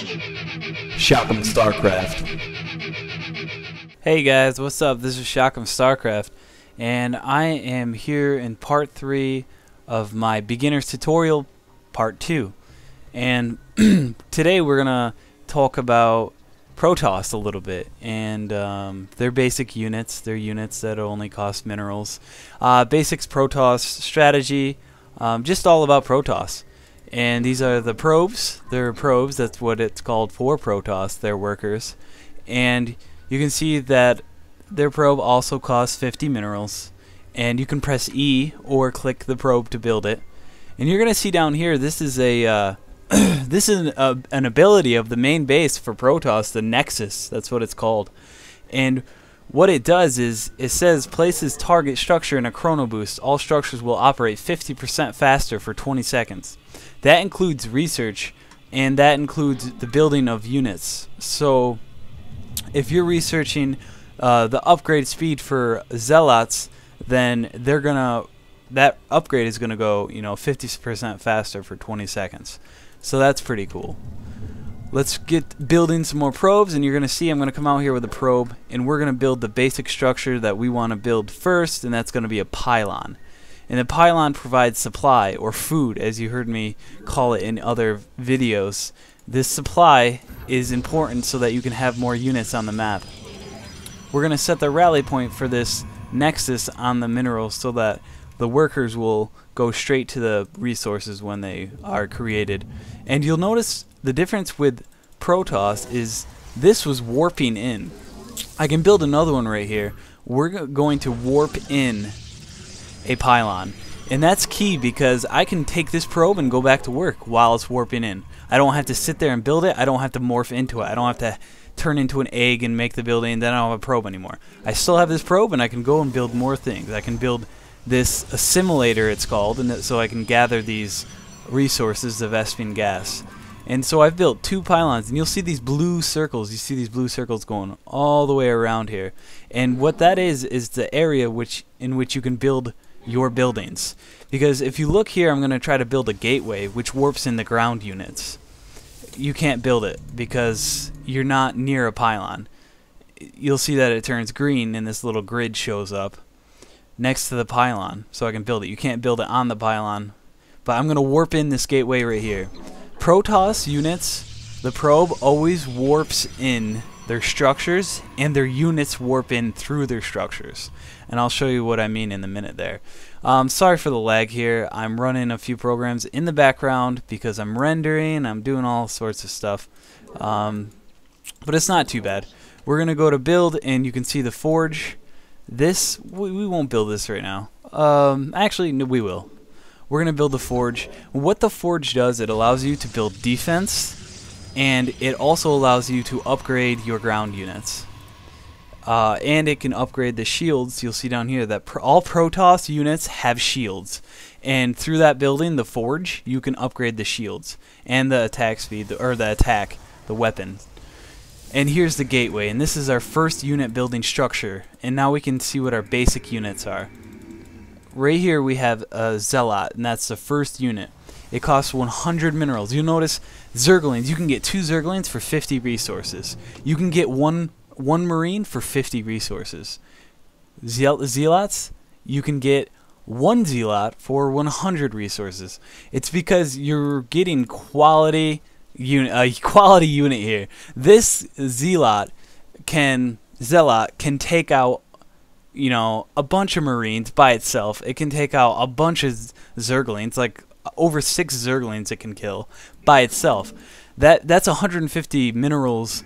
Shock'em Starcraft. Hey guys, what's up? This is Shock'em Starcraft, and I am here in part 3 of my beginner's tutorial, part 2. And today we're gonna talk about Protoss a little bit, and their basic units. They're units that only cost minerals. Basics Protoss strategy, just all about Protoss. And these are the probes. They're probes, that's what it's called for Protoss. They're workers. And you can see that their probe also costs 50 minerals. And you can press E or click the probe to build it. And you're going to see down here, this is a this is an ability of the main base for Protoss, the Nexus. That's what it's called. And what it does is, it says places target structure in a chrono boost. All structures will operate 50% faster for 20 seconds. That includes research, and that includes the building of units. So if you're researching the upgrade speed for Zealots, then that upgrade is gonna go 50% faster for 20 seconds. So that's pretty cool. Let's get building some more probes, and you're gonna see I'm gonna come out here with a probe, and we're gonna build the basic structure that we want to build first, and that's gonna be a pylon. And the pylon provides supply, or food, as you heard me call it in other videos. This supply is important so that you can have more units on the map. We're going to set the rally point for this nexus on the minerals so that the workers will go straight to the resources when they are created. And you'll notice the difference with Protoss is this was warping in. I can build another one right here. We're going to warp in a pylon, and that's key because I can take this probe and go back to work while it's warping in. I don't have to sit there and build it. I don't have to morph into it. I don't have to turn into an egg and make the building, and then I don't have a probe anymore. I still have this probe, and I can go and build more things. I can build this assimilator, it's called, and so I can gather these resources of Vespene gas. And so I've built 2 pylons, and you'll see these blue circles. You see these blue circles going all the way around here, and what that is the area in which you can build your buildings. Because if you look here, I'm going to try to build a gateway which warps in the ground units. You can't build it because you're not near a pylon. You'll see that it turns green and this little grid shows up next to the pylon, so I can build it. You can't build it on the pylon, but I'm going to warp in this gateway right here. Protoss units, the probe always warps in their structures, and their units warp in through their structures. And I'll show you what I mean in a minute there. Sorry for the lag here. I'm running a few programs in the background because I'm rendering, I'm doing all sorts of stuff. But it's not too bad. We're going to go to build, and you can see the forge. This, we won't build this right now. Actually, no, we will. We're going to build the forge. What the forge does, it allows you to build defense, and it also allows you to upgrade your ground units. And it can upgrade the shields. You'll see down here that all Protoss units have shields. And through that building, the forge, you can upgrade the shields and the attack speed, or the weapon. And here's the gateway, and this is our first unit building structure. And now we can see what our basic units are. Right here we have a Zealot, and that's the first unit. It costs 100 minerals. You'll notice Zerglings. You can get 2 Zerglings for 50 resources. You can get one Marine for 50 resources. Zealots, you can get 1 Zealot for 100 resources. It's because you're getting a quality unit here. This Zealot can take out a bunch of Marines by itself. It can take out a bunch of Zerglings, like over 6 Zerglings it can kill by itself. That's 150 minerals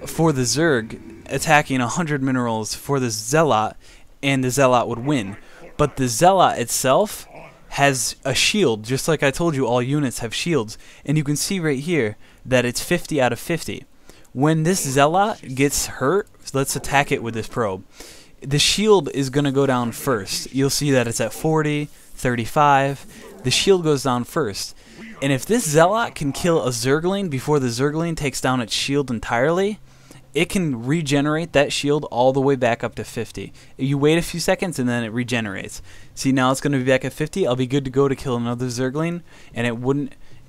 for the Zerg attacking 100 minerals for the Zealot, and the Zealot would win. But the Zealot itself has a shield, just like I told you all units have shields, and you can see right here that it's 50 out of 50. When this Zealot gets hurt, let's attack it with this probe. The shield is going to go down first. You'll see that it's at 40, 35. The shield goes down first. And if this Zealot can kill a Zergling before the Zergling takes down its shield entirely, it can regenerate that shield all the way back up to 50. You wait a few seconds and then it regenerates. See, now it's going to be back at 50. I'll be good to go to kill another Zergling, and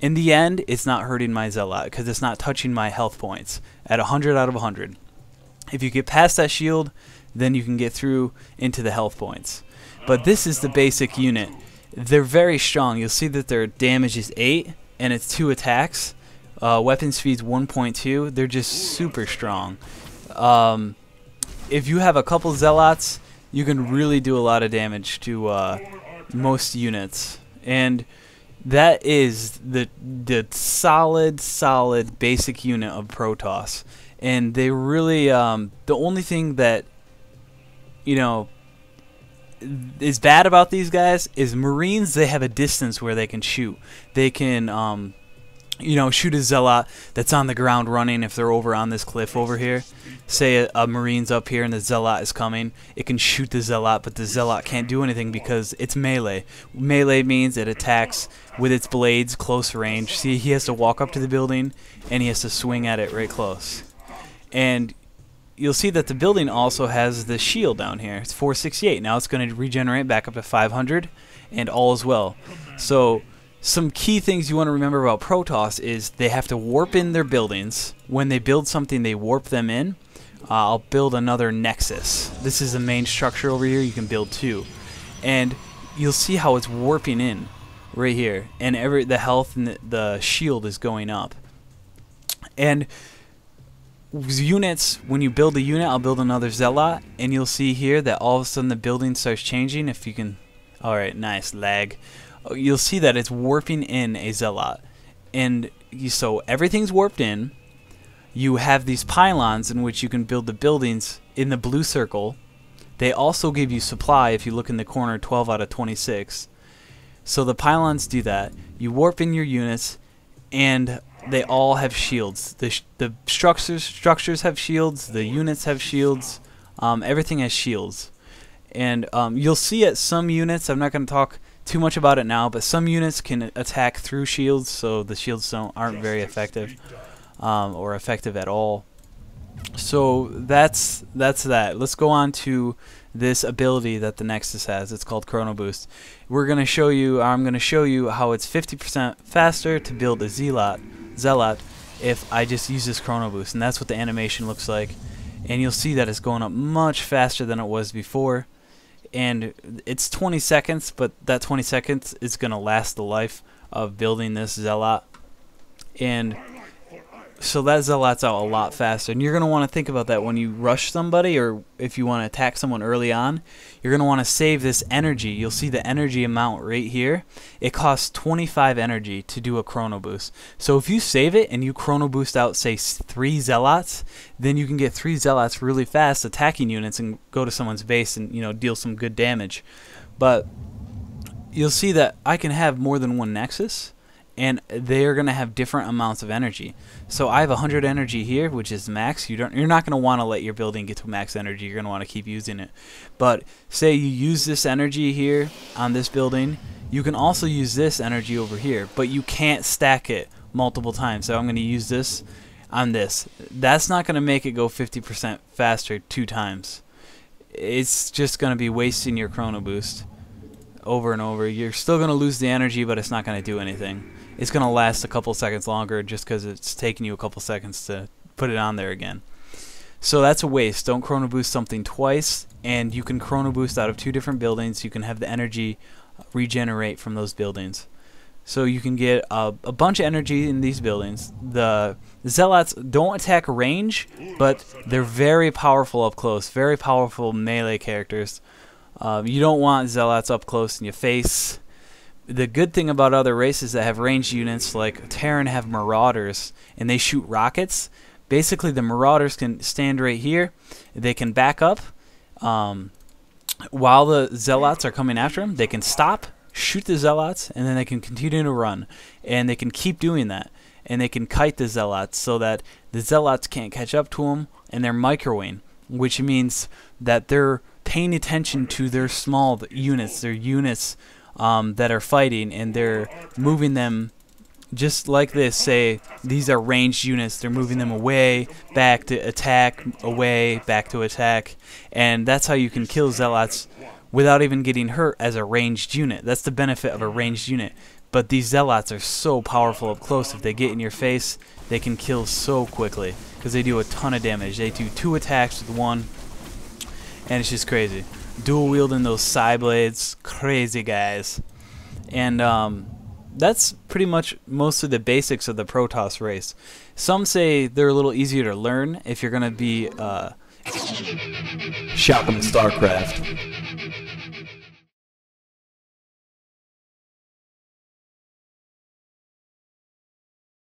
In the end, it's not hurting my Zealot because it's not touching my health points at 100 out of 100. If you get past that shield, then you can get through into the health points. But this is the basic unit. They're very strong. You'll see that their damage is 8 and it's 2 attacks. Weapon speed's 1.2. They're just super strong. If you have a couple Zealots, you can really do a lot of damage to most units. And that is the solid basic unit of Protoss. And they really, the only thing that, you know, is bad about these guys is Marines. They have a distance where they can shoot. They can, you know, shoot a Zealot that's on the ground running if they're over on this cliff over here. Say a Marine's up here and the Zealot is coming. It can shoot the Zealot, but the Zealot can't do anything because it's melee. Melee means it attacks with its blades close range. See, he has to walk up to the building and he has to swing at it right close. And you'll see that the building also has the shield down here. It's 468. Now it's going to regenerate back up to 500 and all is well. So some key things you want to remember about Protoss is they have to warp in their buildings. When they build something, they warp them in. I'll build another Nexus. This is the main structure over here. You can build 2. And you'll see how it's warping in right here. And the health and the shield is going up. And units, when you build a unit, I'll build another Zealot. And you'll see here that all of a sudden the building starts changing. If you can... Alright, nice. Lag. You'll see that it's warping in a Zealot. And so everything's warped in. You have these pylons in which you can build the buildings in the blue circle. They also give you supply if you look in the corner, 12 out of 26. So the pylons do that. You warp in your units and they all have shields. The structures have shields, the units have shields, everything has shields. And you'll see at some units, I'm not going to talk too much about it now, but some units can attack through shields, so the shields aren't very effective, or effective at all. So that's that. Let's go on to this ability that the Nexus has. It's called Chrono Boost. I'm going to show you how it's 50% faster to build a Zealot if I just use this Chrono Boost, and that's what the animation looks like. And you'll see that it's going up much faster than it was before. And it's 20 seconds, but that 20 seconds is going to last the life of building this Zealot. And so that Zealot's out a lot faster. And you're going to want to think about that when you rush somebody, or if you want to attack someone early on. You're going to want to save this energy. You'll see the energy amount right here. It costs 25 energy to do a Chrono Boost. So if you save it and you Chrono Boost out, say, 3 Zealots, then you can get 3 Zealots really fast attacking units and go to someone's base and, you know, deal some good damage. But you'll see that I can have more than one Nexus, and they're going to have different amounts of energy. So I have 100 energy here, which is max. You're not going to want to let your building get to max energy. You're going to want to keep using it. But say you use this energy here on this building, you can also use this energy over here, but you can't stack it multiple times. So I'm going to use this on this. That's not going to make it go 50% faster 2 times. It's just going to be wasting your Chrono Boost over and over. You're still going to lose the energy, but it's not going to do anything. It's going to last a couple seconds longer just because it's taking you a couple seconds to put it on there again. So that's a waste. Don't Chrono Boost something twice, and you can Chrono Boost out of 2 different buildings. You can have the energy regenerate from those buildings. So you can get a bunch of energy in these buildings. The Zealots don't attack range, but they're very powerful up close, very powerful melee characters. You don't want Zealots up close in your face. The good thing about other races that have ranged units, like Terran have Marauders, and they shoot rockets. Basically, the Marauders can stand right here. They can back up. While the Zealots are coming after them, they can stop, shoot the Zealots, and then they can continue to run. And they can keep doing that. And they can kite the Zealots so that the Zealots can't catch up to them, and they're microwaving, which means that they're paying attention to their small units, their units that are fighting, and they're moving them just like this. Say these are ranged units, they're moving them away, back to attack, away, back to attack, and that's how you can kill Zealots without even getting hurt as a ranged unit. That's the benefit of a ranged unit. But these Zealots are so powerful up close. If they get in your face, they can kill so quickly because they do a ton of damage. They do 2 attacks with 1, and it's just crazy. Dual wielding those Psy blades, crazy guys. And that's pretty much most of the basics of the Protoss race. Some say they're a little easier to learn if you're gonna be Shocking Starcraft.